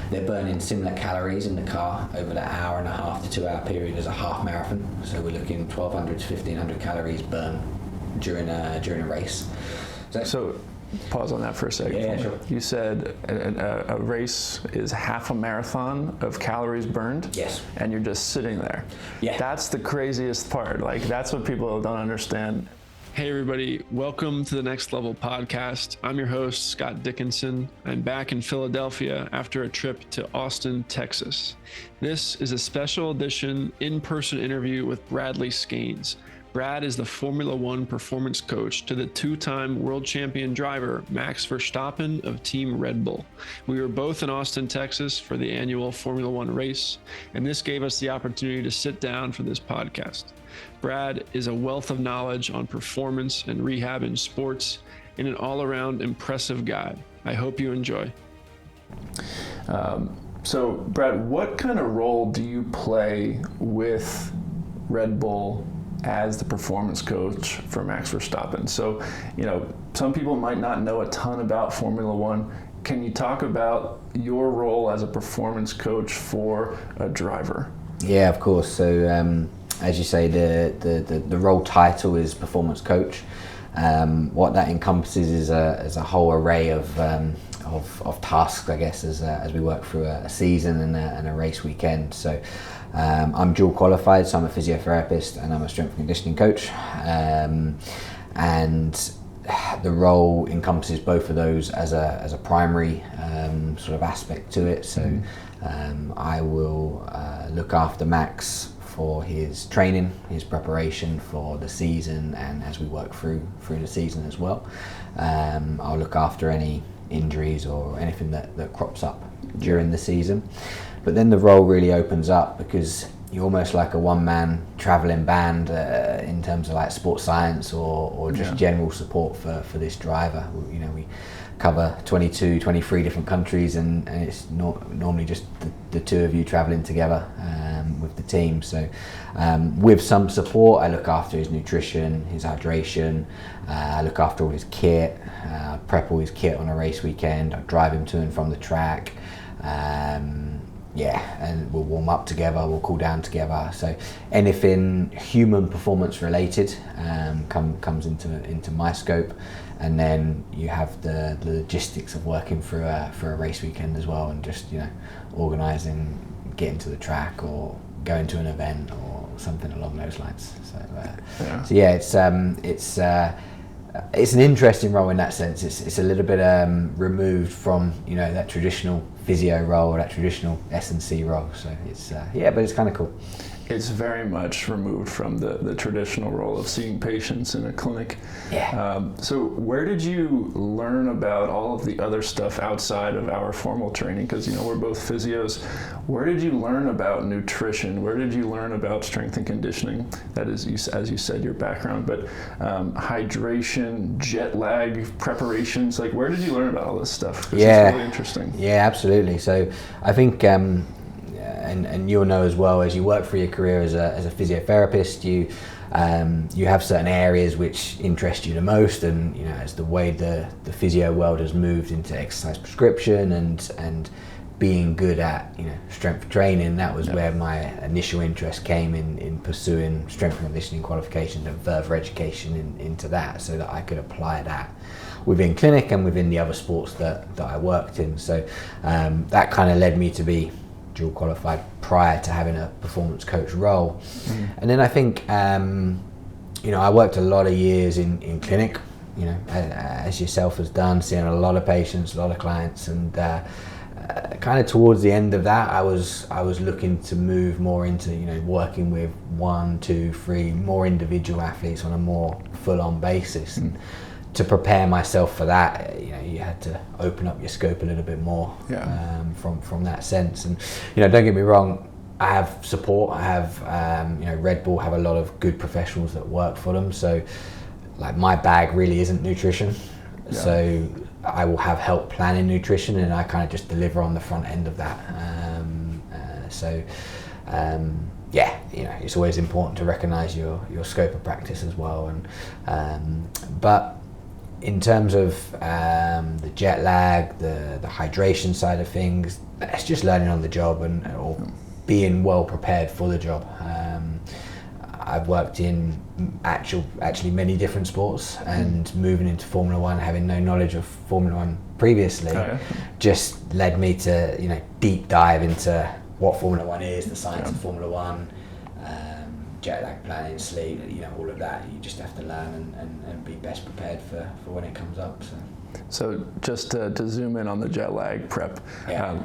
they're burning similar calories in the car over the hour and a half to 2 hour period as a half marathon. So we're looking 1,200 to 1,500 calories burn during a race. So pause on that for a second. Yeah, sure. You said a race is half a marathon of calories burned? Yes. And you're just sitting there. Yeah. That's the craziest part. Like, that's what people don't understand. Hey everybody, welcome to the Next Level podcast. I'm your host, Scott Dickinson. I'm back in Philadelphia after a trip to Austin, Texas. This is a special edition in-person interview with Bradley Skeins. Brad is the Formula One performance coach to the two-time world champion driver, Max Verstappen of Team Red Bull. We were both in Austin, Texas for the annual Formula One race, and this gave us the opportunity to sit down for this podcast. Brad is a wealth of knowledge on performance and rehab in sports and an all-around impressive guy. I hope you enjoy. So Brad, what kind of role do you play with Red Bull as the performance coach for Max Verstappen? So, some people might not know a ton about Formula One. Can you talk about your role as a performance coach for a driver? Yeah, of course. So as you say, the role title is performance coach. What that encompasses is a whole array of tasks, I guess, as we work through a season and a race weekend. So I'm dual qualified, so I'm a physiotherapist and I'm a strength and conditioning coach. And the role encompasses both of those as a primary sort of aspect to it. So I will look after Max for his training, his preparation for the season, and as we work through the season as well. I'll look after any injuries or anything that crops up during the season. But then the role really opens up because you're almost like a one-man traveling band in terms of like sports science or just general support for this driver. We cover 23 different countries and it's normally just the two of you traveling together with the team. So with some support, I look after his nutrition, his hydration, I look after all his kit, prep all his kit on a race weekend, I drive him to and from the track. And we'll warm up together, we'll cool down together. So anything human performance related comes into my scope. And then you have the logistics of working for a race weekend as well, and just organising, getting to the track or going to an event or something along those lines. It's an interesting role in that sense. It's a little bit removed from that traditional physio role or that traditional S&C role. So but it's kind of cool. It's very much removed from the traditional role of seeing patients in a clinic. Yeah. So where did you learn about all of the other stuff outside of our formal training? Because we're both physios. Where did you learn about nutrition? Where did you learn about strength and conditioning? That is, as you said, your background. But hydration, jet lag, preparations. Like, where did you learn about all this stuff? It's really interesting. Yeah, absolutely. So I think. And you'll know as well, as you work through your career as a physiotherapist, you have certain areas which interest you the most, and as the way the physio world has moved into exercise prescription and being good at strength training, that was where my initial interest came in pursuing strength and conditioning qualifications and further education into that, so that I could apply that within clinic and within the other sports that I worked in. So that kind of led me to be dual qualified prior to having a performance coach role. And then I think I worked a lot of years in clinic, as yourself has done, seeing a lot of patients, a lot of clients, and kind of towards the end of that I was looking to move more into working with 1, 2, 3 more individual athletes on a more full-on basis. And to prepare myself for that, you had to open up your scope a little bit more from that sense. And don't get me wrong, I have support. I have Red Bull have a lot of good professionals that work for them. So like my bag really isn't nutrition. Yeah. So I will have help planning nutrition, and I kind of just deliver on the front end of that. It's always important to recognise your scope of practice as well. And but in terms of the jet lag, the hydration side of things, it's just learning on the job or being well prepared for the job. I've worked in actually many different sports, and moving into Formula One, having no knowledge of Formula One previously, just led me to deep dive into what Formula One is, the science of Formula One, jet lag planning, sleep, all of that. You just have to learn and be best prepared for when it comes up. So just to zoom in on the jet lag prep,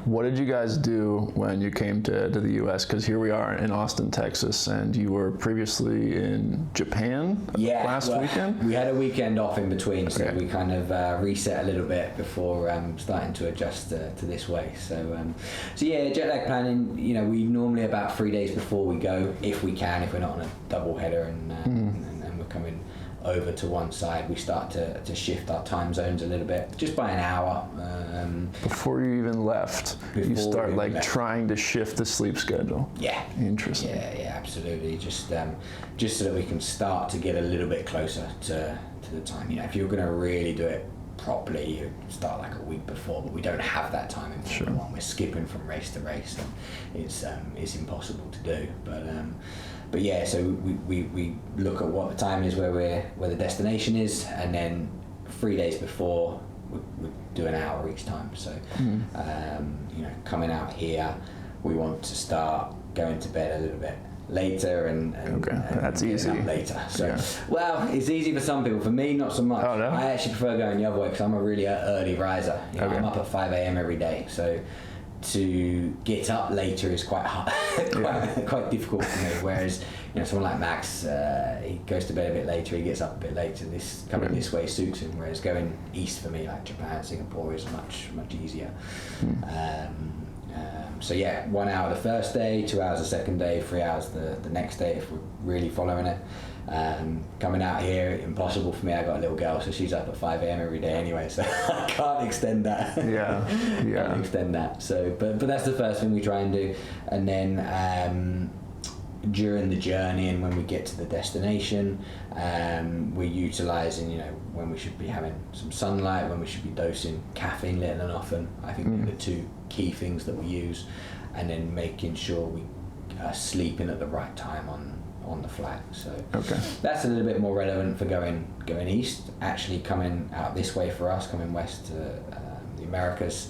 what did you guys do when you came to the U.S.? Because here we are in Austin, Texas, and you were previously in Japan last weekend? We had a weekend off in between, so we kind of reset a little bit before starting to adjust to this way. So jet lag planning, we normally about 3 days before we go, if we can, if we're not on a double header and we're coming over to one side, we start to shift our time zones a little bit, just by an hour. Before you even left, you start trying to shift the sleep schedule. Yeah. Interesting. Yeah, absolutely. Just so that we can start to get a little bit closer to the time. If you're going to really do it properly, you start like a week before, but we don't have that time in Formula One. We're skipping from race to race, and it's impossible to do. But yeah, so we look at what the time is where the destination is, and then 3 days before we do an hour each time. So coming out here, we want to start going to bed a little bit later and that's easy later. So well, it's easy for some people. For me, not so much. Oh, no? I actually prefer going the other way because I'm a really early riser. I'm up at 5 a.m. every day, so to get up later is quite hard, quite difficult for me. Whereas someone like Max, he goes to bed a bit later, he gets up a bit later. This coming this way suits him. Whereas going east for me, like Japan, Singapore, is much easier. 1 hour the first day, 2 hours the second day, 3 hours the next day if we're really following it. Coming out here, impossible for me. I got a little girl, so she's up at 5 a.m. every day anyway, so I can't extend that. Can't extend that. So, but that's the first thing we try and do, and then during the journey and when we get to the destination, we're utilising, when we should be having some sunlight, when we should be dosing caffeine little and often. I think they're the two key things that we use, and then making sure we are sleeping at the right time on the flight. So that's a little bit more relevant for going east. Actually coming out this way for us, coming west to the Americas,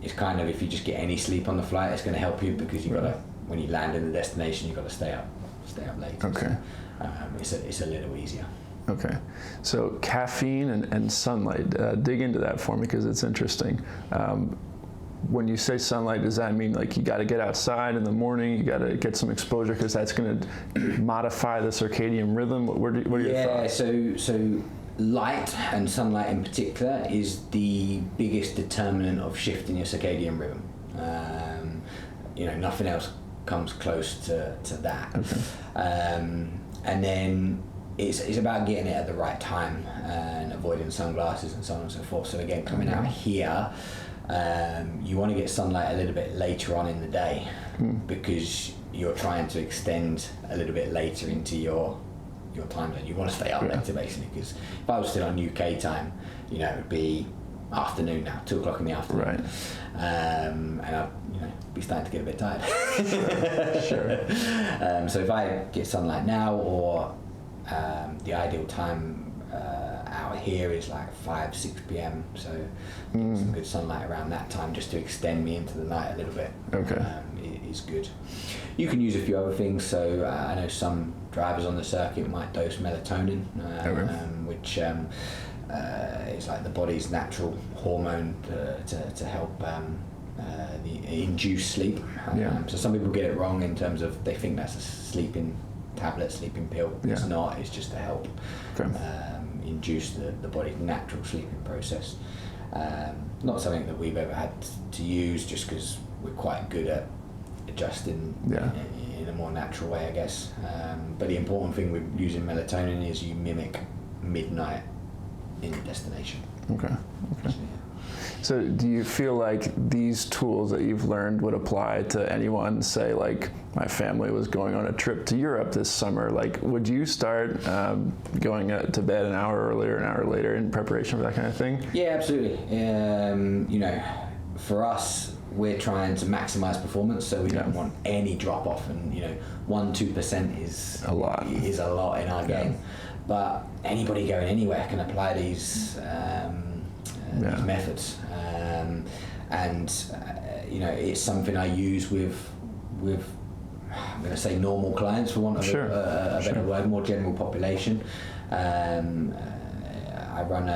is kind of, if you just get any sleep on the flight, it's going to help you, because you've got to, when you land in the destination, you've got to stay up late. So, it's a little easier. Okay, so caffeine and sunlight, dig into that for me because it's interesting. When you say sunlight, does that mean like you got to get outside in the morning, you got to get some exposure because that's going to modify the circadian rhythm? What are your thoughts? So light, and sunlight in particular, is the biggest determinant of shifting your circadian rhythm. Nothing else comes close to that. And then it's about getting it at the right time and avoiding sunglasses and so on and so forth. So again, coming out here, you want to get sunlight a little bit later on in the day, because you're trying to extend a little bit later into your time zone. You want to stay up later, basically, because if I was still on UK time, it would be afternoon now, 2 o'clock in the afternoon, and I'd be starting to get a bit tired. So if I get sunlight now, or the ideal time out here is like 5-6 p.m. So get some good sunlight around that time, just to extend me into the night a little bit. Is good. You can use a few other things. So I know some drivers on the circuit might dose melatonin, which is like the body's natural hormone to help induce sleep. So some people get it wrong in terms of they think that's a sleeping tablet, sleeping pill. It's not. It's just to help induce the body's natural sleeping process. Not something that we've ever had to use, just because we're quite good at adjusting in a more natural way, I guess. But the important thing with using melatonin is you mimic midnight in the destination. So do you feel like these tools that you've learned would apply to anyone, say like my family was going on a trip to Europe this summer, like would you start going to bed an hour earlier, an hour later in preparation for that kind of thing? Yeah, absolutely. For us, we're trying to maximize performance, so we don't want any drop off, and 1-2% is a lot in our game. But anybody going anywhere can apply these methods, it's something I use with I'm going to say normal clients, for want of a better word, more general population. I run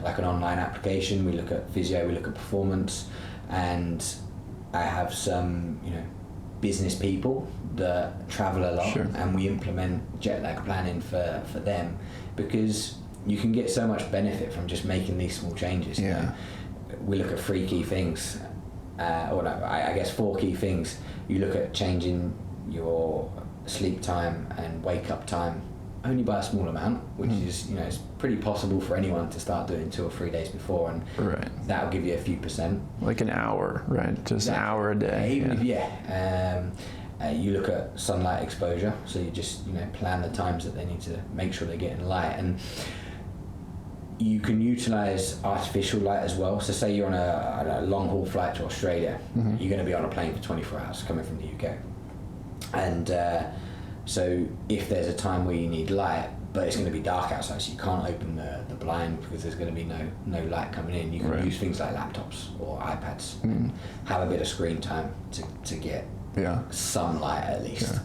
like an online application. We look at physio, we look at performance, and I have some business people that travel a lot, and we implement jet lag planning for them, because you can get so much benefit from just making these small changes. We look at 3 key things, I guess 4 key things. You look at changing your sleep time and wake up time only by a small amount, which is it's pretty possible for anyone to start doing 2 or 3 days before, and that'll give you a few percent. Like an hour, right? Just an hour a day. You look at sunlight exposure, so you just plan the times that they need to make sure they're getting light, and you can utilize artificial light as well. So say you're on a long haul flight to Australia, you're going to be on a plane for 24 hours coming from the UK, and so if there's a time where you need light, but it's going to be dark outside, so you can't open the blind because there's going to be no light coming in, you can use things like laptops or iPads and have a bit of screen time to get some light at least.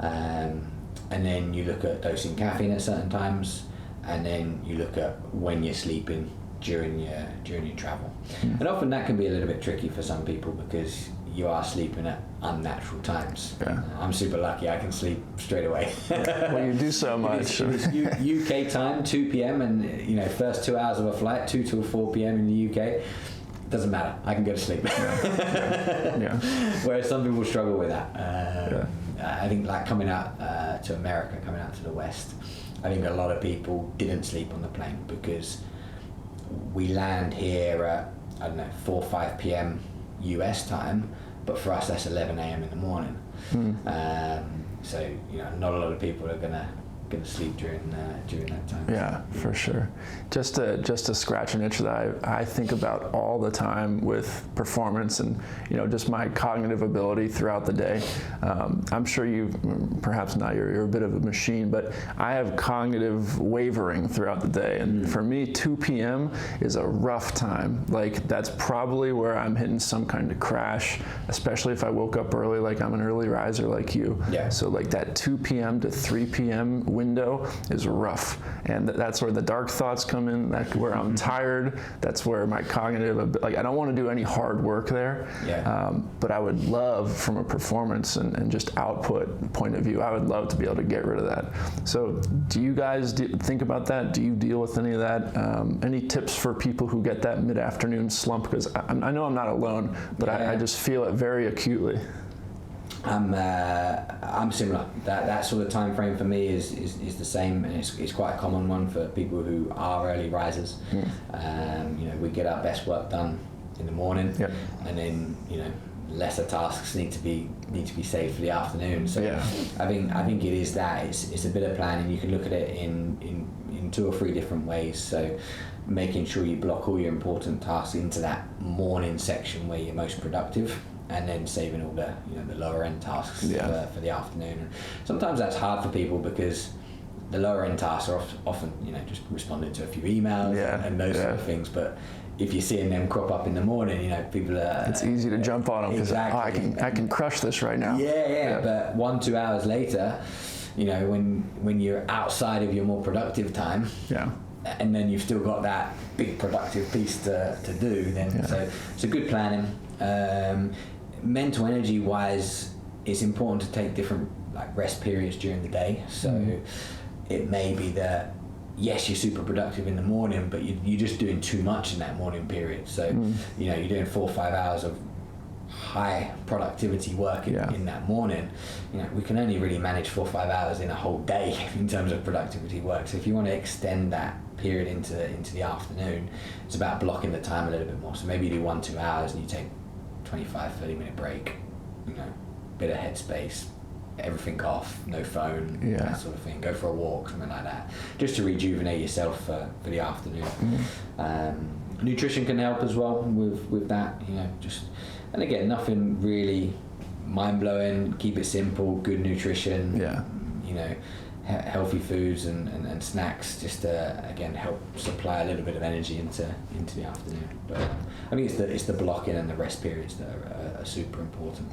And then you look at dosing caffeine at certain times, and then you look at when you're sleeping during your travel. And often that can be a little bit tricky for some people because you are sleeping at unnatural times. I'm super lucky, I can sleep straight away. Well, you do so much. It's UK time, 2 p.m. and first 2 hours of a flight, 2 to 4 p.m. in the UK, doesn't matter, I can go to sleep. Whereas some people struggle with that. I think like coming out to America, coming out to the West, I think a lot of people didn't sleep on the plane because we land here at 4 or 5 p.m. US time, but for us that's 11 a.m. in the morning. So not a lot of people are gonna sleep during that time. Yeah, for sure. Just to scratch an itch that I think about all the time with performance and just my cognitive ability throughout the day. I'm sure you, perhaps not, you're a bit of a machine, but I have cognitive wavering throughout the day, and for me 2 p.m. is a rough time. Like that's probably where I'm hitting some kind of crash, especially if I woke up early, like I'm an early riser like you. So like that 2 p.m. to 3 p.m. window is rough, and that's where the dark thoughts come in. That's where I'm tired. That's where my cognitive, like I don't want to do any hard work there. But I would love, from a performance and just output point of view, I would love to be able to get rid of that. So do you guys think about that? Do you deal with any of that? Any tips for people who get that mid-afternoon slump? Because I know I'm not alone, but I just feel it very acutely. I'm similar. That sort of time frame for me is the same, and it's quite a common one for people who are early risers. We get our best work done in the morning, and then lesser tasks need to be saved for the afternoon. So I think it is that it's a bit of planning. You can look at it in 2 or 3 different ways. So making sure you block all your important tasks into that morning section where you're most productive, and then saving all the the lower end tasks for the afternoon. And sometimes that's hard for people because the lower end tasks are often just responding to a few emails and those sort of things. But if you're seeing them crop up in the morning, people are... It's easy to jump on them because I can crush this right now. But 1-2 hours later, when you're outside of your more productive time, and then you've still got that big productive piece to do, then so good planning. Mental energy wise, it's important to take different rest periods during the day. So it may be that yes, you're super productive in the morning, but you're just doing too much in that morning period. So you're doing 4 or 5 hours of high productivity work in that morning. We can only really manage 4 or 5 hours in a whole day in terms of productivity work. So if you want to extend that period into the afternoon, it's about blocking the time a little bit more. So maybe you do 1-2 hours and you take 25-30 minute break, bit of headspace, everything off, no phone, that sort of thing. Go for a walk, something like that, just to rejuvenate yourself for the afternoon. Nutrition can help as well with that, and again, nothing really mind-blowing. Keep it simple, good nutrition, healthy foods and snacks, just to again help supply a little bit of energy into the afternoon. But I think it's the blocking and the rest periods that are super important.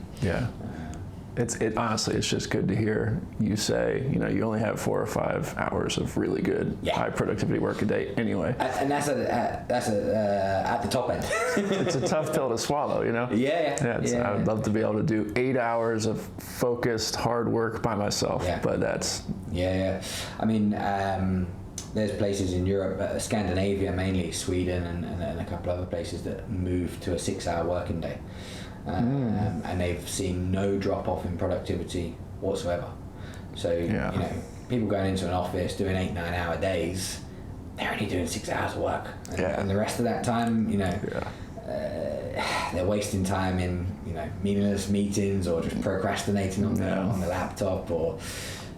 It honestly, it's just good to hear you say, you only have 4 or 5 hours of really good high productivity work a day anyway. And that's at the top end. It's a tough pill to swallow, I would love to be able to do 8 hours of focused hard work by myself, but that's... I mean, there's places in Europe, Scandinavia mainly, Sweden and a couple other places that move to a 6-hour working day. And they've seen no drop off in productivity whatsoever. So people going into an office doing 8-9 hour days, they're only doing 6 hours of work, and the rest of that time, they're wasting time in meaningless meetings or just procrastinating on the laptop, or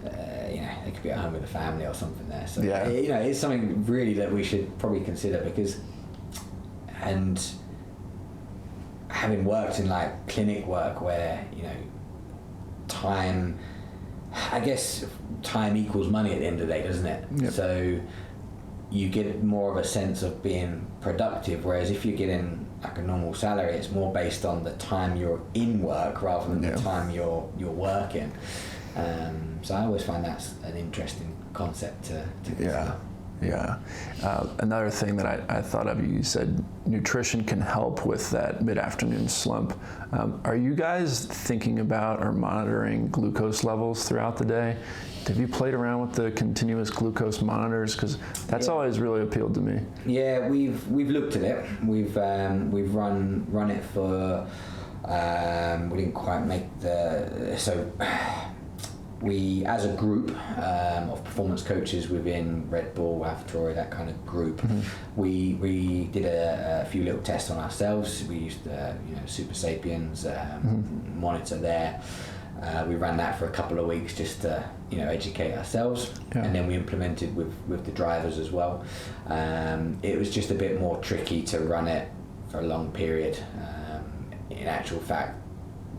they could be at home with the family or something there. So it's something really that we should probably consider, because having worked in like clinic work where time equals money at the end of the day, doesn't it? So you get more of a sense of being productive, whereas if you're getting like a normal salary, it's more based on the time you're in work rather than the time you're working. So I always find that's an interesting concept to consider. Another thing that I thought of, you said nutrition can help with that mid-afternoon slump. Are you guys thinking about or monitoring glucose levels throughout the day? Have you played around with the continuous glucose monitors? Because that's always really appealed to me. Yeah, we've looked at it. We've run it for. We didn't quite make we, as a group of performance coaches within Red Bull, Avtroy, that kind of group, we did a few little tests on ourselves. We used Super Sapiens monitor there. We ran that for a couple of weeks just to educate ourselves, and then we implemented with the drivers as well. It was just a bit more tricky to run it for a long period. In actual fact,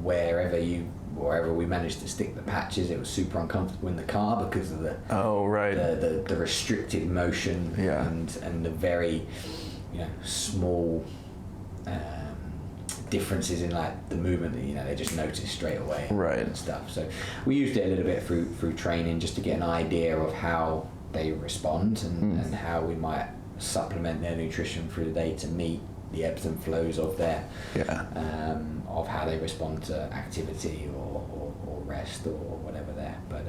wherever we managed to stick the patches, it was super uncomfortable in the car because of the restricted motion and the very small differences in like the movement that they just noticed straight away and stuff. So we used it a little bit through training just to get an idea of how they respond and how we might supplement their nutrition through the day to meet the ebbs and flows of their of how they respond to activity or rest or whatever there. But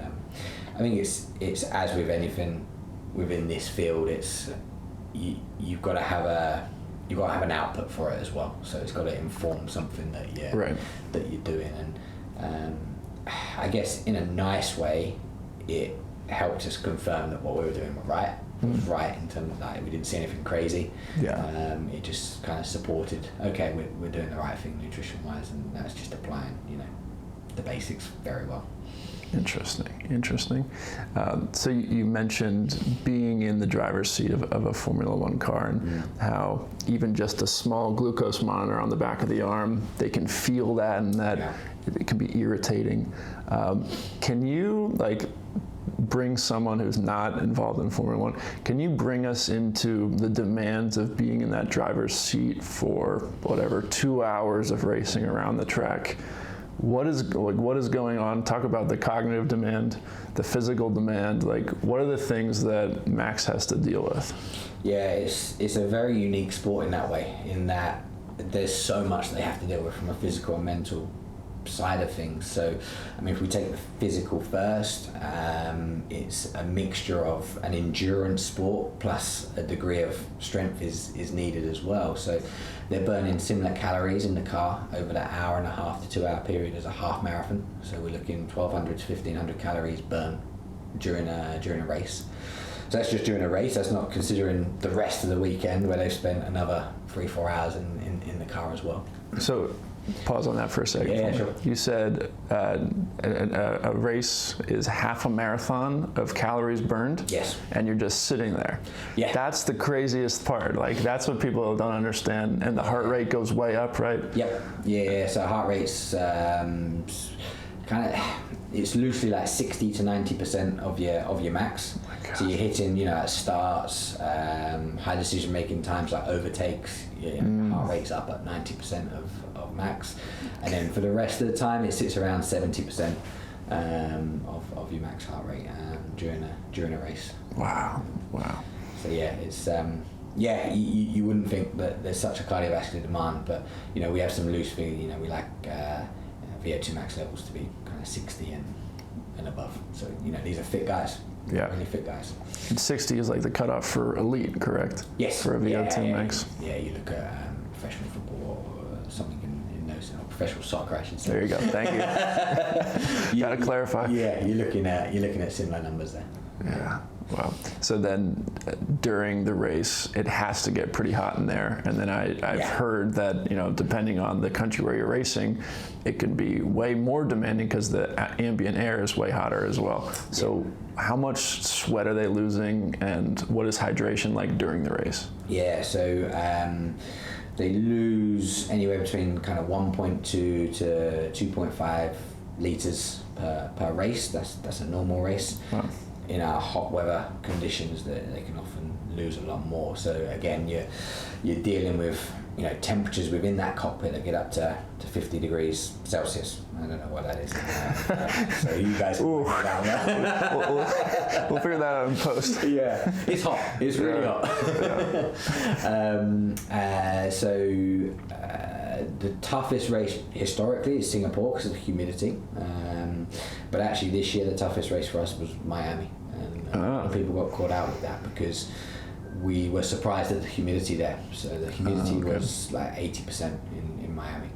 I think it's as with anything within this field, it's you've got to have an output for it as well. So it's got to inform something that you're doing, and I guess in a nice way, it helped us confirm that what we were doing was right. In terms of that, we didn't see anything crazy. It just kind of supported, okay, we're doing the right thing nutrition wise, and that's just applying the basics very well. Interesting. So you mentioned being in the driver's seat of a Formula One car, and how even just a small glucose monitor on the back of the arm, they can feel that, and that it can be irritating. Can you bring someone who's not involved in Formula One, can you bring us into the demands of being in that driver's seat for 2 hours of racing around the track? What is going on? Talk about the cognitive demand, the physical demand. What are the things that Max has to deal with? Yeah, it's a very unique sport in that way, in that there's so much they have to deal with from a physical and mental side of things. So I mean, if we take the physical first, it's a mixture of an endurance sport plus a degree of strength is needed as well. So they're burning similar calories in the car over that 1.5 to 2 hour period as a half marathon. So we're looking 1,200 to 1,500 calories burned during a race. So that's just during a race. That's not considering the rest of the weekend where they've spent another 3-4 hours in the car as well. So pause on that for a second. Yeah, sure. You said a race is half a marathon of calories burned. Yes. And you're just sitting there. Yeah. That's the craziest part. Like, that's what people don't understand. And the heart rate goes way up, right? Yep. Yeah. So heart rate's it's loosely like 60 to 90% of your max. So you're hitting, at starts, high decision making times like overtakes. Heart rate's up at 90% of max, and then for the rest of the time it sits around 70% of your max heart rate during a race. Wow. So yeah, it's you wouldn't think that there's such a cardiovascular demand, but we have some loose figures. We like VO2 max levels to be kind of 60 and above. So these are fit guys. Yeah. Really fit guys. And 60 is like the cutoff for elite, correct? Yes. For a VO2 max. Yeah, you look at professional football or something in those, or professional soccer, I should say. There you go. Thank you. Gotta clarify. Yeah, you're looking at similar numbers there. Yeah. Wow. So then during the race, it has to get pretty hot in there. And then I've heard that, depending on the country where you're racing, it can be way more demanding because the ambient air is way hotter as well. So how much sweat are they losing, and what is hydration like during the race? Yeah, so they lose anywhere between kind of 1.2 to 2.5 litres per race. That's a normal race. Wow. In our hot weather conditions, they can often lose a lot more. So again, you're dealing with temperatures within that cockpit that get up to 50 degrees Celsius. I don't know what that is. So you guys can work it out. We'll figure that out in post. Yeah, it's hot. It's really hot. The toughest race historically is Singapore because of the humidity. But actually this year the toughest race for us was Miami. And a lot of people got caught out with that because we were surprised at the humidity there. So the humidity was like 80% in Miami.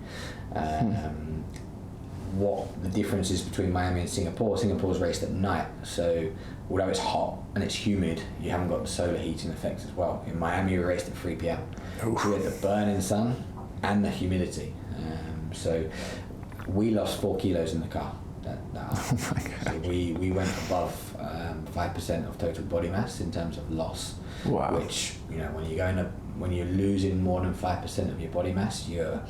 What the difference is between Miami and Singapore's raced at night. So although it's hot and it's humid, you haven't got the solar heating effects as well. In Miami we raced at 3 p.m. So we had the burning sun and the humidity. So we lost 4 kilos in the car. Oh my God. So we went above 5% of total body mass in terms of loss. Wow. Which when you're losing more than 5% of your body mass, your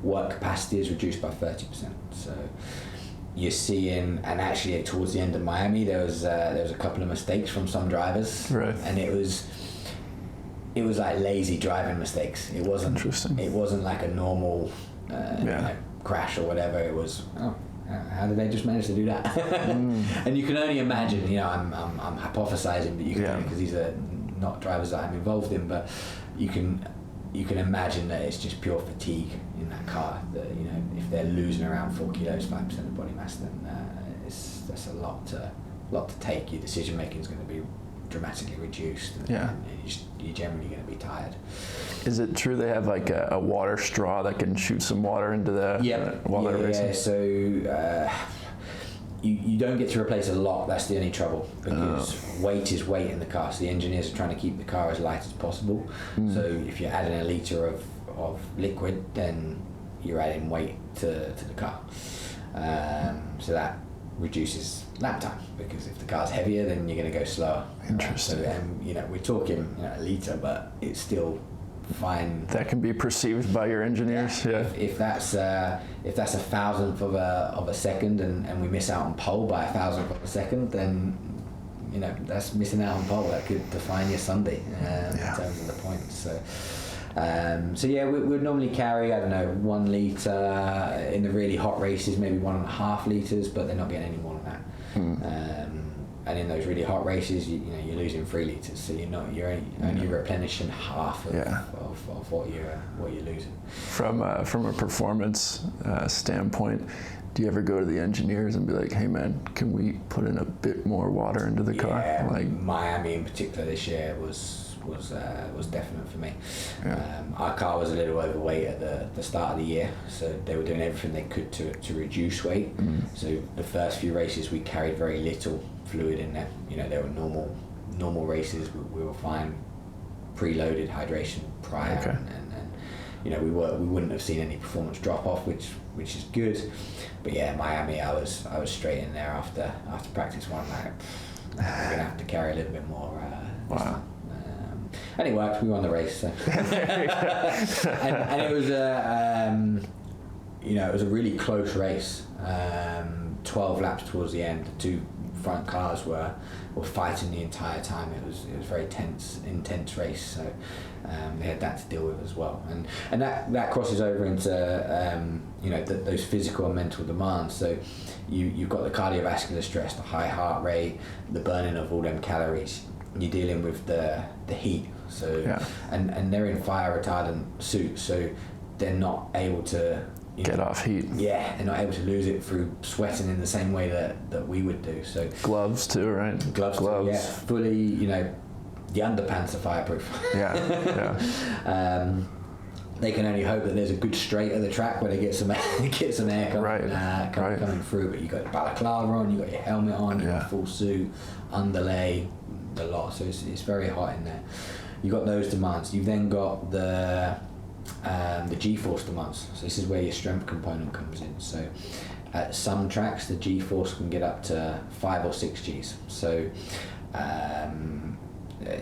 work capacity is reduced by 30%. So you're seeing, and actually towards the end of Miami, there was a couple of mistakes from some drivers, right? And it was like lazy driving mistakes. It wasn't Interesting. It wasn't like a normal crash or whatever. It was how did they just manage to do that? And you can only imagine. I'm hypothesizing, but you can, because these are not drivers that I'm involved in, but you can imagine that it's just pure fatigue in that car. That if they're losing around 4 kilos, 5% of body mass, then that's a lot to take. Your decision making is going to be dramatically reduced. And you're generally going to be tired. Is it true they have like a water straw that can shoot some water into the while they're racing? Yeah, so you don't get to replace a lot. That's the only trouble, because weight is weight in the car. So the engineers are trying to keep the car as light as possible. So if you're adding a litre of liquid, then you're adding weight to the car. So that reduces lap time, because if the car's heavier, then you're going to go slower. Interesting. So we're talking a litre, but it's still fine. That can be perceived by your engineers. Yeah. If that's a 1,000th of a second, and we miss out on pole by 1,000th of a second, then that's missing out on pole. That could define your Sunday in terms of the points. So we'd normally carry 1 litre in the really hot races, maybe 1.5 litres, but they're not getting any more than that. And in those really hot races, you're losing 3 litres, so you're only replenishing half of what you're losing. From a performance standpoint, do you ever go to the engineers and be like, "Hey man, can we put in a bit more water into the car?" Like Miami in particular this year was definite for me. Our car was a little overweight at the start of the year, so they were doing everything they could to reduce weight. So the first few races we carried very little fluid in there. They were normal normal races, we were fine. Preloaded hydration prior, and we wouldn't have seen any performance drop off, which is good. But yeah, Miami, I was straight in there after practice one. Like, we're gonna have to carry a little bit more. Wow. And it worked. We won the race. So. and it was it was a really close race. 12 laps towards the end. The two front cars were fighting the entire time. It was very intense race. So they had that to deal with as well. And that crosses over into those physical and mental demands. So you've got the cardiovascular stress, the high heart rate, the burning of all them calories. You're dealing with the heat. So and they're in fire retardant suits, so they're not able to get off heat. Yeah, they're not able to lose it through sweating in the same way that we would do. So gloves too, right? Gloves. Too, yeah, fully. The underpants are fireproof. Yeah. They can only hope that there's a good straight at the track where they get some air coming through. But you got the balaclava on, you got your helmet on, you got a full suit, underlay, the lot. So it's very hot in there. You got those demands. You've then got the G-force demands. So this is where your strength component comes in. So at some tracks, the G-force can get up to 5 or 6 Gs. So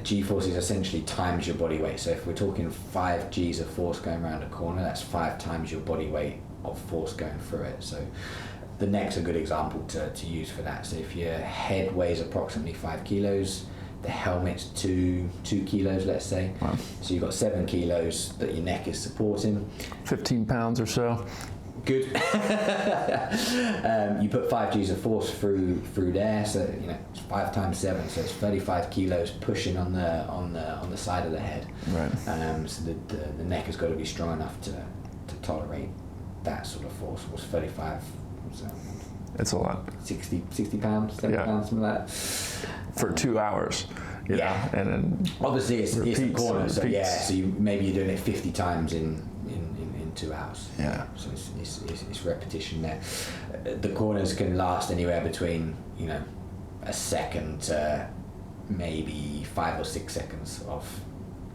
G-force is essentially times your body weight. So if we're talking 5 Gs of force going around a corner, that's 5 times your body weight of force going through it. So the neck's a good example to use for that. So if your head weighs approximately 5 kilos, the helmet's 2 kilos, let's say. Wow. So you've got 7 kilos that your neck is supporting. 15 pounds or so. Good. You put 5 Gs of force through there, so it's 5 times 7, so it's 35 kilos pushing on the side of the head. Right. So the neck has got to be strong enough to tolerate that sort of force. What's 35? So it's a lot. 60 pounds, 70 pounds, something like that. For 2 hours. And then obviously it's a corner, so repeats. so maybe you're doing it 50 times in 2 hours. Yeah. So it's repetition there. The corners can last anywhere between a second to maybe 5 or 6 seconds of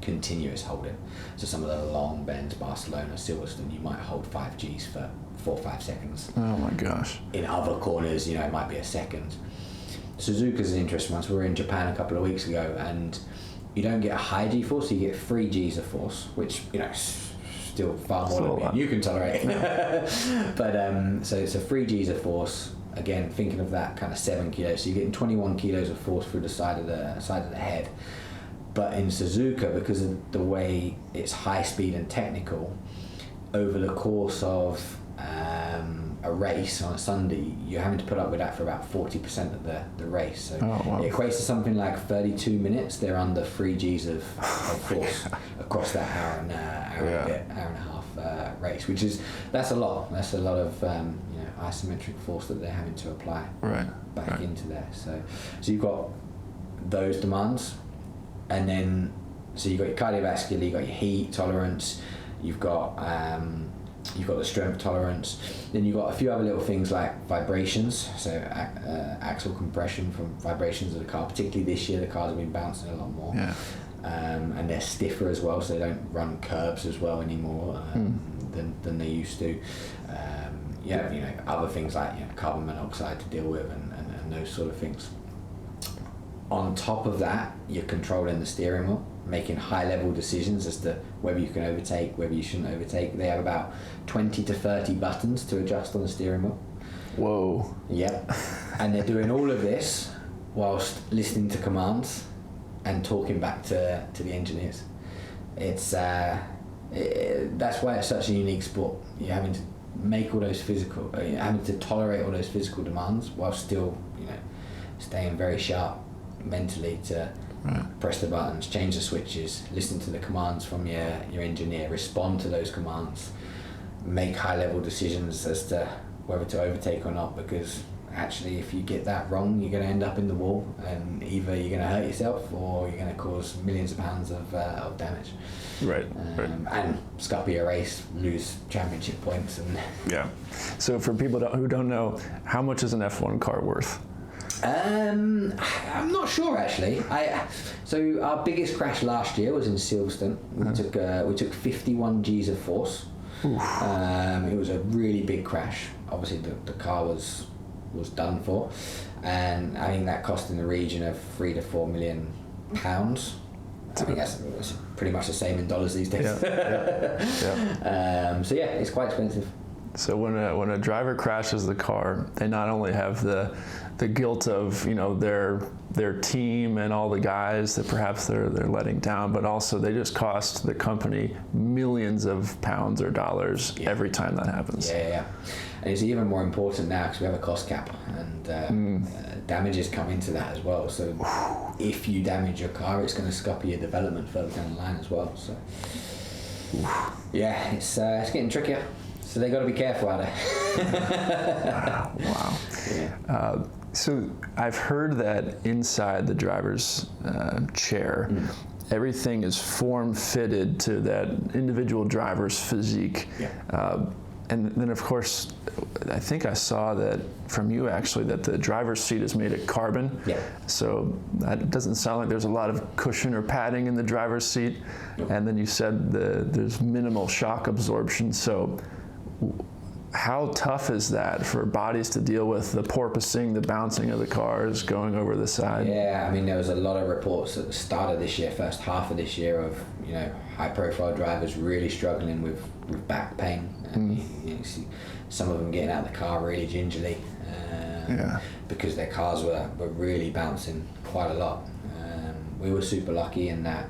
continuous holding. So some of the long bends, Barcelona, Silverstone, you might hold 5 Gs for 4 or 5 seconds. Oh my gosh. In other corners, it might be a second. Suzuka's an interesting one. So we were in Japan a couple of weeks ago, and you don't get a high G force, so you get 3 Gs of force, which still far more than you can tolerate. But so it's a 3 Gs of force. Again, thinking of that kind of 7 kilos, so you're getting 21 kilos of force through the side of the head. But in Suzuka, because of the way it's high speed and technical, over the course of a race on a Sunday, you're having to put up with that for about 40% of the race. So it equates to something like 32 minutes. They're under 3 Gs of force across that hour and a half race, that's a lot. That's a lot of isometric force that they're having to apply back into there. So you've got those demands, and then so you've got your cardiovascular, you've got your heat tolerance, you've got the strength tolerance, then you've got a few other little things like vibrations, so axle compression from vibrations of the car. Particularly this year, the cars have been bouncing a lot more, and they're stiffer as well, so they don't run curbs as well anymore than they used to. Other things like carbon monoxide to deal with and those sort of things. On top of that, you're controlling the steering wheel, making high-level decisions as to whether you can overtake, whether you shouldn't overtake. They have about 20 to 30 buttons to adjust on the steering wheel. Whoa. Yep. And they're doing all of this whilst listening to commands and talking back to the engineers. It's that's why it's such a unique sport. You're having to make all those physical, you're having to tolerate all those physical demands while still, staying very sharp mentally to press the buttons, change the switches, listen to the commands from your engineer, respond to those commands, make high-level decisions as to whether to overtake or not, because actually if you get that wrong, you're going to end up in the wall, and either you're going to hurt yourself or you're going to cause millions of pounds of damage. And scupper your race, lose championship points. And so for people who don't know, how much is an F1 car worth? I'm not sure actually. So our biggest crash last year was in Silverstone. We took 51 G's of force. It was a really big crash. Obviously the car was done for, and I think that cost in the region of £3 to £4 million. I think that's pretty much the same in dollars these days. So yeah, it's quite expensive. So when a driver crashes the car, they not only have the guilt of their team and all the guys that perhaps they're letting down, but also they just cost the company millions of pounds or dollars every time that happens. Yeah. And it's even more important now because we have a cost cap, and damages come into that as well. So if you damage your car, it's going to scupper your development further down the line as well. So yeah, it's getting trickier. So they got to be careful out there. Wow. Yeah. So I've heard that inside the driver's chair, everything is form fitted to that individual driver's physique. Yeah. And then of course, I think I saw that from you actually, that the driver's seat is made of carbon. Yeah. So that doesn't sound like there's a lot of cushion or padding in the driver's seat. Nope. And then you said there's minimal shock absorption. So how tough is that for bodies to deal with, the porpoising, the bouncing of the cars going over the side? Yeah, I mean, there was a lot of reports at the start of this year, first half of this year, of high-profile drivers really struggling with back pain. And you see some of them getting out of the car really gingerly because their cars were really bouncing quite a lot. We were super lucky in that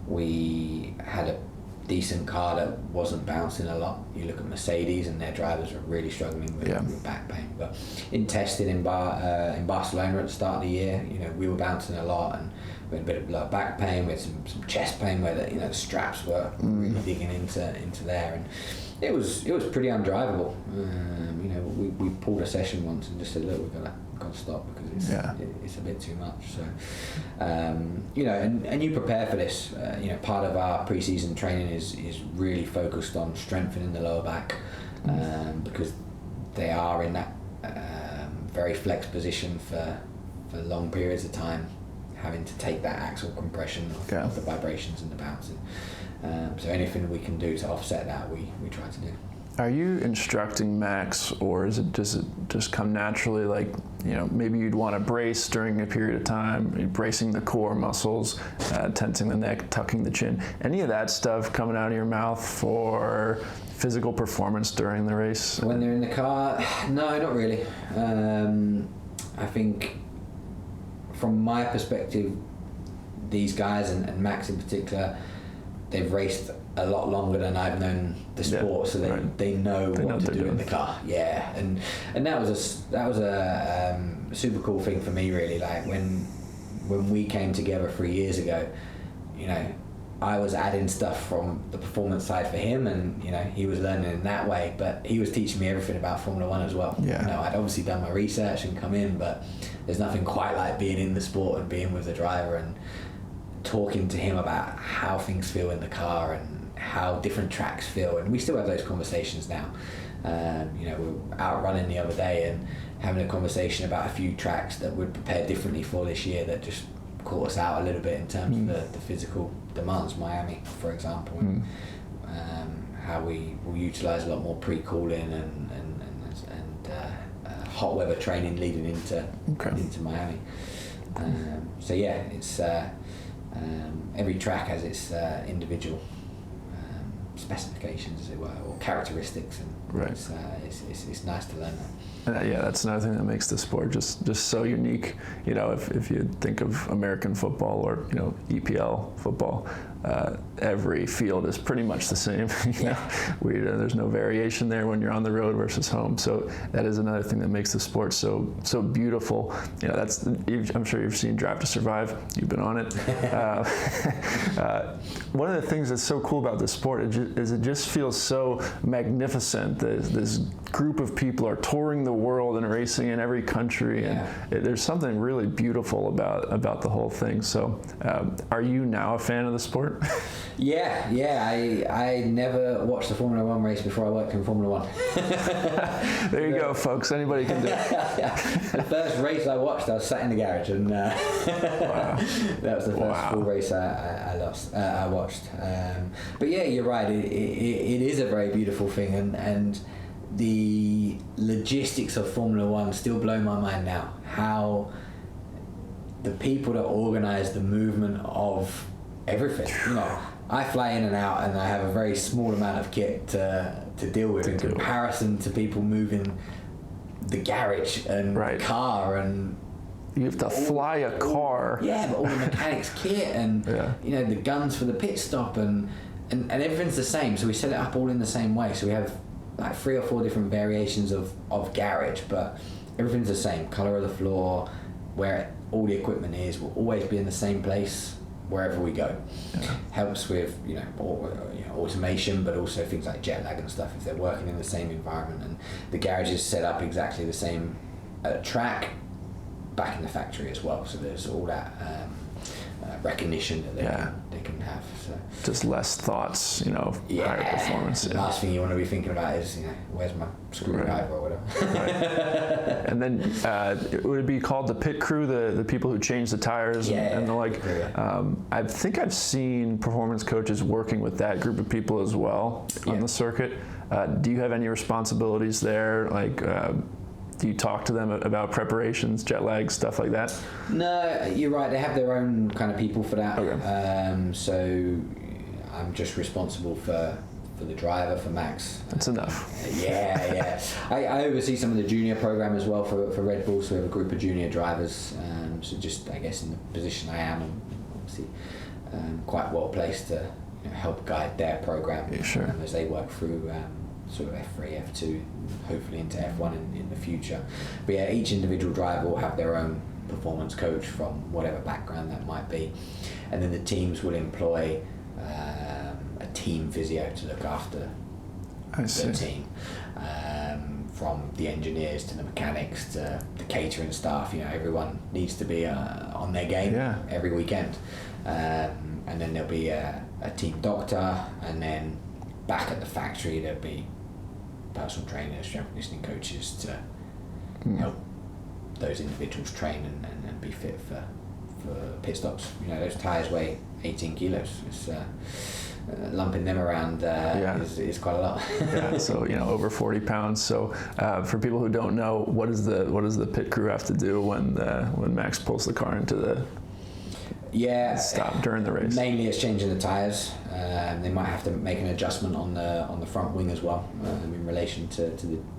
we had a decent car that wasn't bouncing a lot. You look at Mercedes and their drivers were really struggling with back pain. But in testing in Barcelona at the start of the year, we were bouncing a lot, and we had a bit of low back pain, we had some chest pain where the straps were really digging into there, and it was pretty undrivable. We pulled a session once and just said, look, we've got to stop because it's a bit too much. So and you prepare for this. Part of our pre-season training is really focused on strengthening the lower back, because they are in that very flex position for long periods of time, having to take that axle compression of the vibrations and the bouncing. So anything we can do to offset that, we try to do. Are you instructing Max, or does it just come naturally? Like, maybe you'd want to brace during a period of time, bracing the core muscles, tensing the neck, tucking the chin. Any of that stuff coming out of your mouth for physical performance during the race? When they're in the car, no, not really. I think from my perspective, these guys and Max in particular, they've raced a lot longer than I've known the sport, so they know what to do in the car. Yeah, and that was a super cool thing for me, really. Like when we came together 3 years ago, I was adding stuff from the performance side for him, and he was learning in that way, but he was teaching me everything about Formula One as well. I'd obviously done my research and come in, but there's nothing quite like being in the sport and being with the driver and talking to him about how things feel in the car and how different tracks feel. And we still have those conversations now. We were out running the other day and having a conversation about a few tracks that we'd prepare differently for this year that just caught us out a little bit in terms of the physical demands. Miami, for example, and how we will utilise a lot more pre-cooling and hot weather training leading into Miami. So yeah, it's every track has its individual specifications, as it were, or characteristics, and it's nice to learn that. That's another thing that makes the sport just so unique. If you think of American football or EPL football, every field is pretty much the same. There's no variation there when you're on the road versus home. So that is another thing that makes the sport so beautiful. I'm sure you've seen Drive to Survive. You've been on it. One of the things that's so cool about this sport is it just feels so magnificent. This group of people are touring the world and racing in every country, and there's something really beautiful about the whole thing. So are you now a fan of the sport? I never watched a Formula One race before I worked in Formula One. There you go, folks. Anybody can do it. The first race I watched, I was sat in the garage, and wow. That was the first full race I watched. But yeah, you're right. It is a very beautiful thing, and the logistics of Formula One still blow my mind now. How the people that organise the movement of everything, I fly in and out, and I have a very small amount of kit to deal with in comparison to people moving the garage and the car, and you have to fly a car. But all the mechanics kit and the guns for the pit stop and everything's the same. So we set it up all in the same way. So we have like 3 or 4 different variations of garage, but everything's the same. Color of the floor, where all the equipment is, will always be in the same place wherever we go. Helps with automation, but also things like jet lag and stuff if they're working in the same environment. And the garage is set up exactly the same track back in the factory as well. So there's all that recognition that they can have. So just less thoughts, higher performance. The last thing you want to be thinking about is, where's my screwdriver or whatever. And then would it be called the pit crew, the people who change the tires and the like? I think I've seen performance coaches working with that group of people as well on the circuit. Do you have any responsibilities there? Like, do you talk to them about preparations, jet lag, stuff like that? No, you're right. They have their own kind of people for that. Okay. So I'm just responsible for the driver, for Max. That's enough. I oversee some of the junior program as well for Red Bull. So we have a group of junior drivers. So just, I guess, in the position I am, I'm obviously quite well placed to help guide their program as they work through sort of F3, F2, hopefully into F1 in the future. But yeah, each individual driver will have their own performance coach from whatever background that might be, and then the teams will employ a team physio to look after the team, from the engineers to the mechanics to the catering staff. Everyone needs to be on their game every weekend, and then there'll be a team doctor, and then back at the factory there'll be personal trainers, strength and conditioning coaches to help those individuals train and be fit for pit stops. Those tyres weigh 18 kilos. It's lumping them around is quite a lot. So over 40 pounds. So for people who don't know, what does the pit crew have to do when Max pulls the car into the stop during the race? Mainly it's changing the tyres. They might have to make an adjustment on the front wing as well, in relation to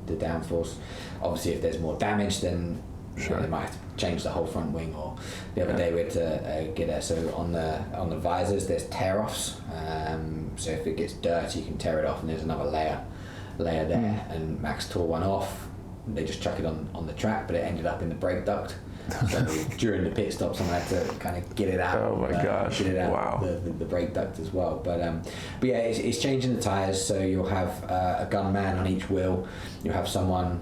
the downforce. Obviously if there's more damage, then they might have to change the whole front wing. Or the other day we had to get so on the visors there's tear-offs, so if it gets dirty you can tear it off, and there's another layer there, and Max tore one off. They just chuck it on the track, but it ended up in the brake duct. So during the pit stop, someone had to kind of get it out. Oh my gosh! Get it out the brake duct as well. But yeah, it's changing the tires. So you'll have a gunman on each wheel. You'll have someone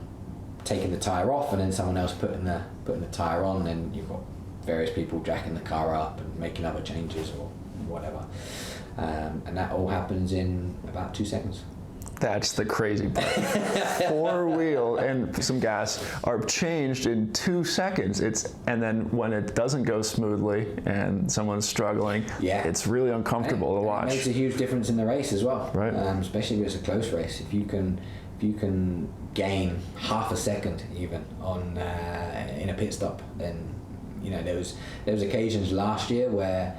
taking the tire off, and then someone else putting the tire on. And you've got various people jacking the car up and making other changes or whatever. And that all happens in about 2 seconds. That's the crazy part. 4 wheel and some gas are changed in 2 seconds. And then when it doesn't go smoothly and someone's struggling, it's really uncomfortable to watch. It makes a huge difference in the race as well, right? Especially if it's a close race. If you can gain half a second even on in a pit stop, then there was occasions last year where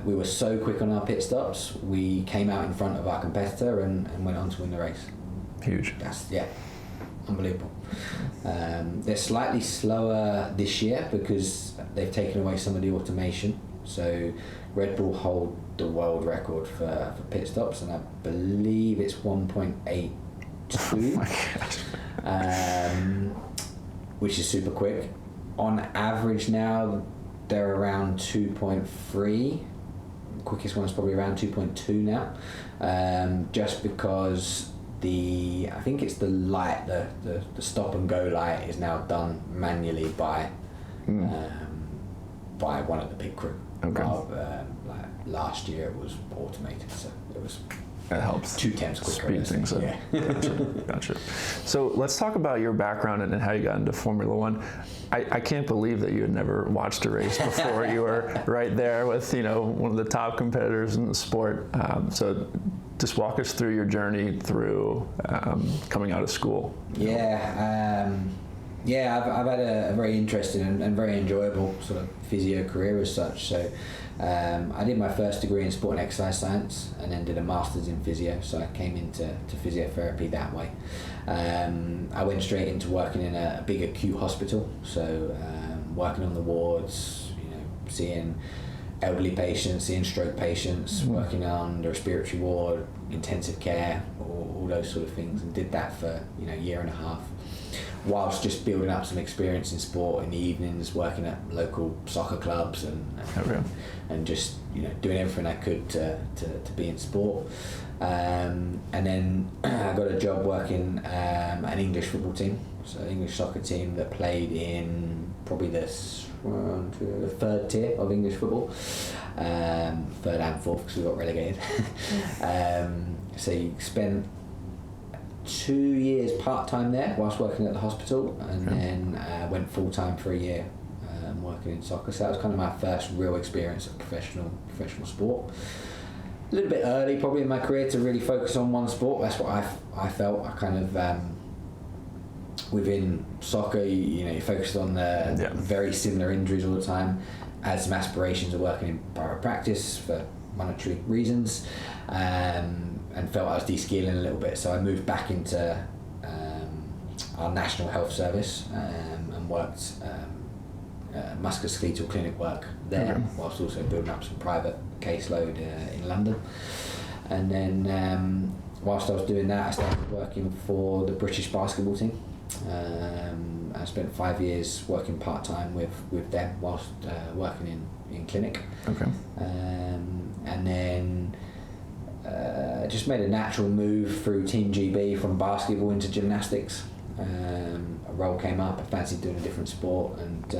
we were so quick on our pit stops, we came out in front of our competitor and went on to win the race. Huge. That's unbelievable. They're slightly slower this year because they've taken away some of the automation. So Red Bull hold the world record for pit stops, and I believe it's 1.82. Oh my gosh. Which is super quick. On average now, they're around 2.3. Quickest one's probably around 2.2 now, just because I think it's the light, the stop and go light is now done manually by one of the pit crew. Okay. Like last year it was automated, so it was. That helps. 2 temps quicker. Speed things up. Yeah. Gotcha. So let's talk about your background and how you got into Formula One. I can't believe that you had never watched a race before. You were right there with one of the top competitors in the sport. So just walk us through your journey through coming out of school. Yeah. I've had a very interesting and very enjoyable sort of physio career as such. So I did my first degree in sport and exercise science and then did a master's in physio. So I came into physiotherapy that way. I went straight into working in a big acute hospital. So working on the wards, seeing elderly patients, seeing stroke patients, working on the respiratory ward, intensive care, all those sort of things, and did that for a year and a half. Whilst just building up some experience in sport in the evenings, working at local soccer clubs and just doing everything I could to be in sport. And then I got a job working an English football team, so an English soccer team that played in probably the third tier of English football, third and fourth because we got relegated. So you spent 2 years part-time there whilst working at the hospital, and then went full-time for a year working in soccer. So that was kind of my first real experience of professional sport. A little bit early probably in my career to really focus on one sport. That's what I felt. I kind of within soccer you focused on the very similar injuries all the time. I had some aspirations of working in private practice for monetary reasons, and felt I was de-skilling a little bit, so I moved back into our National Health Service and worked musculoskeletal clinic work there, whilst also building up some private caseload in London. And then whilst I was doing that, I started working for the British basketball team. I spent 5 years working part-time with them whilst working in clinic. And then just made a natural move through Team GB from basketball into gymnastics. A role came up, I fancied doing a different sport, and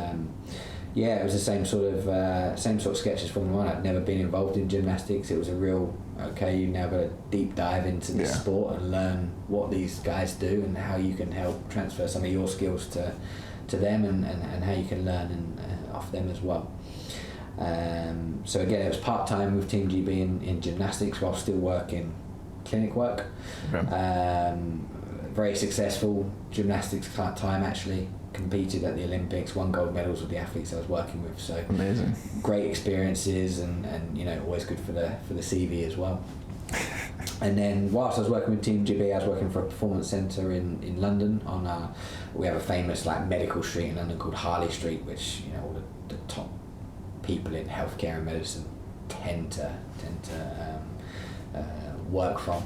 it was the same sort of sketch as Formula One. I'd never been involved in gymnastics. It was a real, you now got to deep dive into this sport and learn what these guys do and how you can help transfer some of your skills to them, and how you can learn off them as well. So again, it was part-time with Team GB in gymnastics while still working clinic work. Very successful gymnastics time, actually competed at the Olympics, won gold medals with the athletes I was working with. So amazing, great experiences, and always good for the CV as well. And then whilst I was working with Team GB, I was working for a performance centre in London. We have a famous medical street in London called Harley Street, which all the top people in healthcare and medicine tend to work from.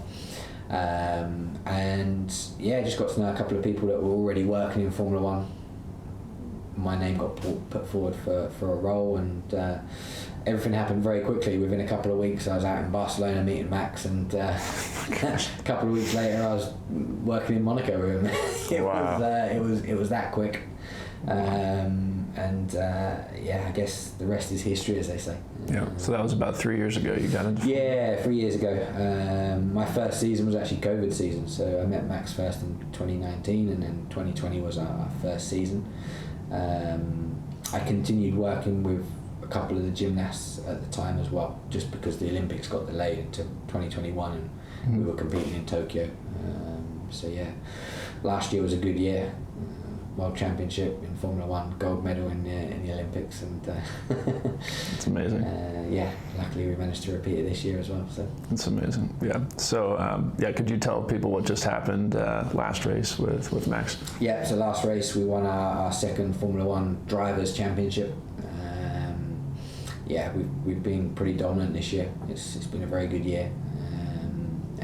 Just got to know a couple of people that were already working in Formula One. My name got put forward for a role, and everything happened very quickly. Within a couple of weeks I was out in Barcelona meeting Max, and a couple of weeks later I was working in Monaco with him. It was that quick. I guess the rest is history, as they say. So that was about 3 years ago you got into 3 years ago. My first season was actually COVID season, so I met Max first in 2019, and then 2020 was our first season. I continued working with a couple of the gymnasts at the time as well, just because the Olympics got delayed into 2021 and we were competing in Tokyo. Last year was a good year. World Championship in Formula One, gold medal in the Olympics, and it's amazing. Luckily we managed to repeat it this year as well. So it's amazing. So could you tell people what just happened last race with Max? So last race we won our second Formula One Drivers' Championship. We've been pretty dominant this year. It's been a very good year,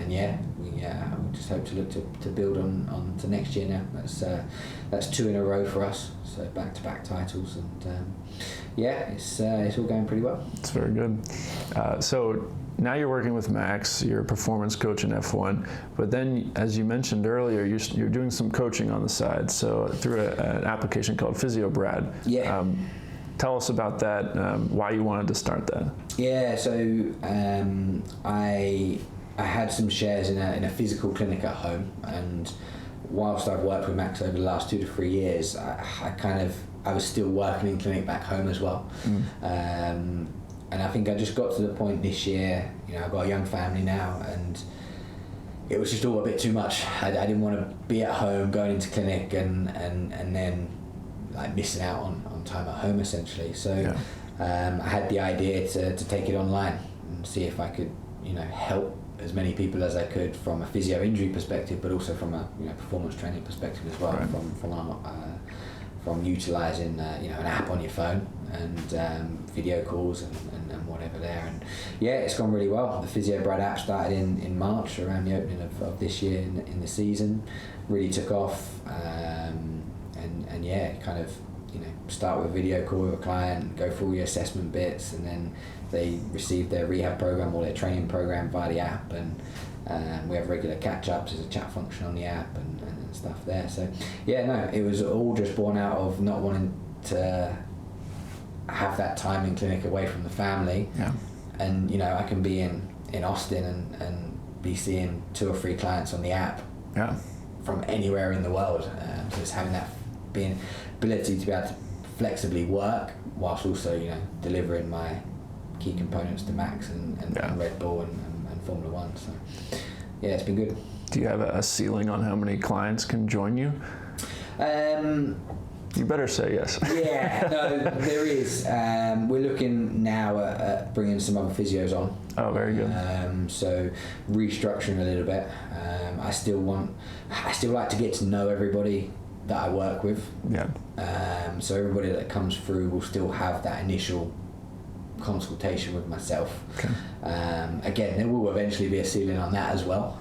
we just hope to look to build on to next year now. That's 2 in a row for us, so back-to-back titles, and it's all going pretty well. It's very good. So now you're working with Max, you're a performance coach in F1, but then, as you mentioned earlier, you're doing some coaching on the side, so through an application called PhysioBrad. Yeah. Tell us about that, why you wanted to start that. Yeah, so I had some shares in a physical clinic at home, and whilst I've worked with Max over the last 2 to 3 years, I was still working in clinic back home as well. And I think I just got to the point this year, I've got a young family now, and it was just all a bit too much. I didn't want to be at home going into clinic and then like missing out on time at home essentially. So I had the idea to take it online and see if I could help as many people as I could from a physio injury perspective, but also from a performance training perspective as well. Right. From utilising an app on your phone and video calls and whatever there, and it's gone really well. The PhysioBrad app started in March around the opening of this year in the season, really took off, start with a video call with a client, go through all your assessment bits, and then they receive their rehab program or their training program via the app, and we have regular catch-ups. There's a chat function on the app and stuff there. So it was all just born out of not wanting to have that time in clinic away from the family. And I can be in Austin and be seeing 2 or 3 clients on the app from anywhere in the world. So it's having that ability to be able to flexibly work whilst also delivering my key components to Max and Red Bull and Formula One. So it's been good. Do you have a ceiling on how many clients can join you? You better say yes. No, there is. We're looking now at bringing some other physios on. Oh, very good. So restructuring a little bit. I still like to get to know everybody that I work with. So everybody that comes through will still have that initial consultation with myself. Again, there will eventually be a ceiling on that as well,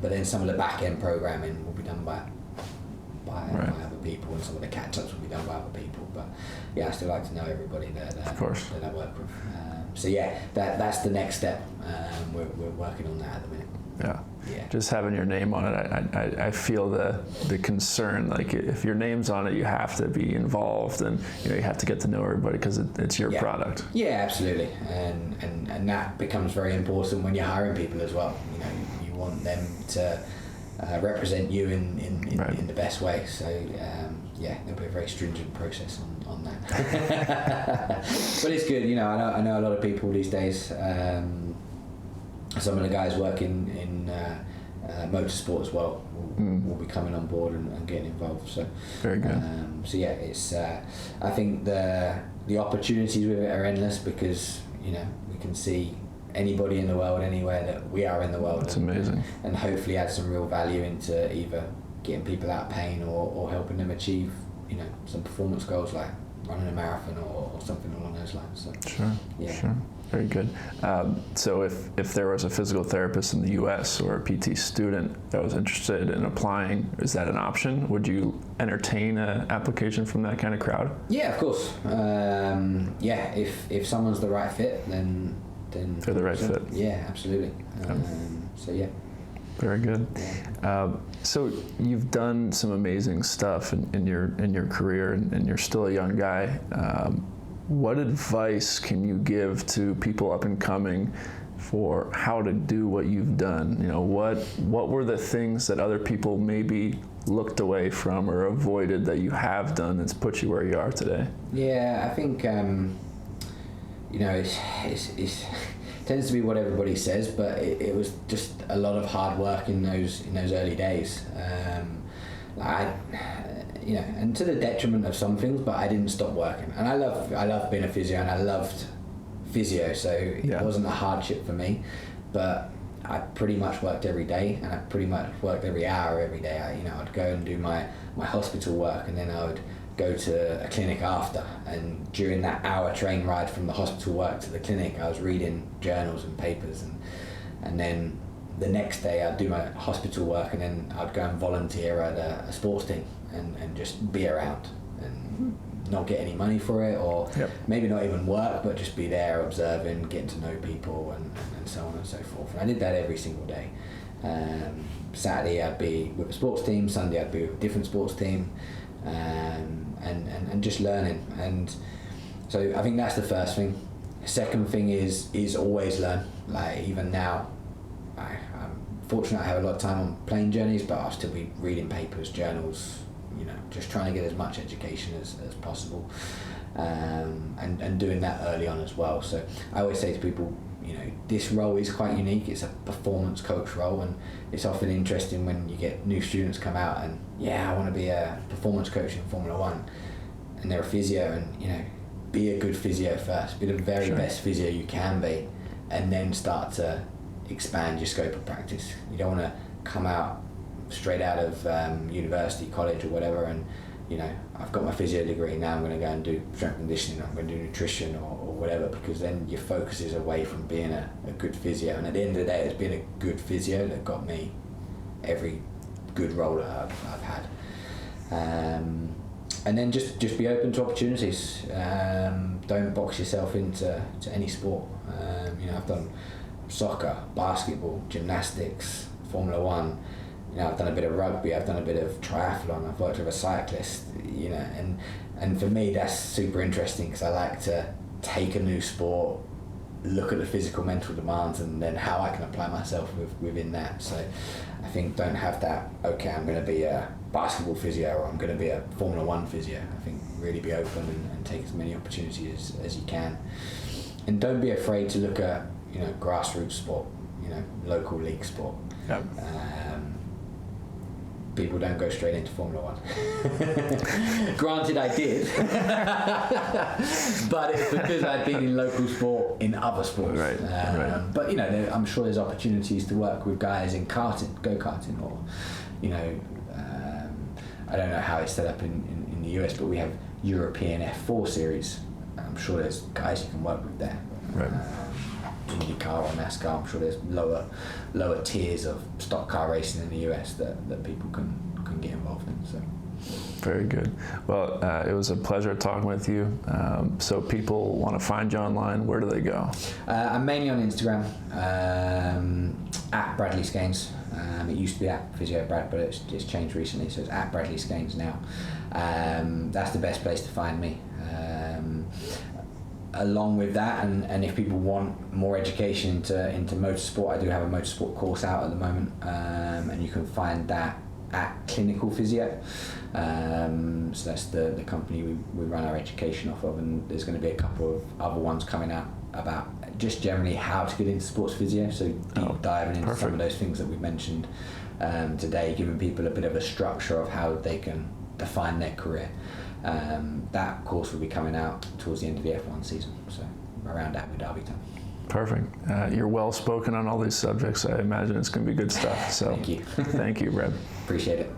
but then some of the back end programming will be done by other people, and some of the catch-ups will be done by other people. But I still like to know everybody that I work with. That's the next step. We're working on that at the minute. Just having your name on it, I feel the concern. Like, if your name's on it, you have to be involved, and you have to get to know everybody because it's your product. Absolutely, and that becomes very important when you're hiring people as well. You want them to represent you in the best way. So there'll be a very stringent process on that. But it's good. I know a lot of people these days. Some of the guys working in motorsport as well will be coming on board and getting involved. So very good. It's I think the opportunities with it are endless, because we can see anybody in the world, anywhere that we are in the world. That's amazing. And hopefully add some real value into either getting people out of pain or helping them achieve some performance goals like running a marathon or something along those lines. So, Sure. Very good. So if there was a physical therapist in the U.S. or a PT student that was interested in applying, is that an option? Would you entertain an application from that kind of crowd? Yeah, of course. If someone's the right fit, then they're the right fit. Yeah, absolutely. Very good. So you've done some amazing stuff in your career, and you're still a young guy. What advice can you give to people up and coming for how to do what you've done? What were the things that other people maybe looked away from or avoided that you have done that's put you where you are today? Yeah, I think it tends to be what everybody says, but it was just a lot of hard work in those early days. And to the detriment of some things, but I didn't stop working. And I love being a physio, and I loved physio, so it wasn't a hardship for me. But I pretty much worked every day, and I pretty much worked every hour every day. I'd go and do my hospital work, and then I would go to a clinic after. And during that hour train ride from the hospital work to the clinic, I was reading journals and papers, and then the next day I'd do my hospital work, and then I'd go and volunteer at a sports team and just be around and not get any money for it, or maybe not even work, but just be there observing, getting to know people and so on and so forth. And I did that every single day. Saturday I'd be with a sports team, Sunday I'd be with a different sports team, and just learning. And so I think that's the first thing. Second thing is always learn. Like even now, I'm fortunate I have a lot of time on plane journeys, but I'll still be reading papers, journals, just trying to get as much education as possible, and doing that early on as well. So I always say to people, this role is quite unique. It's a performance coach role, and it's often interesting when you get new students come out and I want to be a performance coach in Formula One, and they're a physio, and be a good physio first, be the very best physio you can be, and then start to expand your scope of practice. You don't want to come out straight out of university, college or whatever, and I've got my physio degree, now I'm going to go and do strength conditioning, I'm going to do nutrition or whatever, because then your focus is away from being a good physio. And at the end of the day, it's been a good physio that got me every good role that I've had. And then just be open to opportunities. Don't box yourself into any sport. I've done soccer, basketball, gymnastics, Formula One. I've done a bit of rugby, I've done a bit of triathlon, I've worked with a cyclist, and for me that's super interesting, because I like to take a new sport, look at the physical, mental demands, and then how I can apply myself within that. So I think don't have that, okay, I'm going to be a basketball physio or I'm going to be a Formula One physio. I think really be open and take as many opportunities as you can. And don't be afraid to look at, grassroots sport, local league sport. Yep. People don't go straight into Formula One. Granted, I did, but it's because I'd been in local sport in other sports. Right. But I'm sure there's opportunities to work with guys in go-karting, or I don't know how it's set up in the US, but we have European F4 series. I'm sure there's guys you can work with there. Right. IndyCar or NASCAR, I'm sure there's lower tiers of stock car racing in the US that people can get involved in. So very good. Well, it was a pleasure talking with you. So people want to find you online, where do they go? I'm mainly on Instagram, at Bradley Skeins. It used to be at PhysioBrad, but it's changed recently, so it's at Bradley Skeins now. That's the best place to find me. Along with that, and if people want more education into motorsport, I do have a motorsport course out at the moment, and you can find that at Clinical Physio. So that's the company we run our education off of, and there's going to be a couple of other ones coming out about just generally how to get into sports physio, so deep diving into some of those things that we've mentioned today, giving people a bit of a structure of how they can define their career. That course will be coming out towards the end of the F1 season, so around Abu Dhabi time. Perfect. You're well spoken on all these subjects. I imagine it's going to be good stuff. So Thank you. Thank you, Brad. Appreciate it.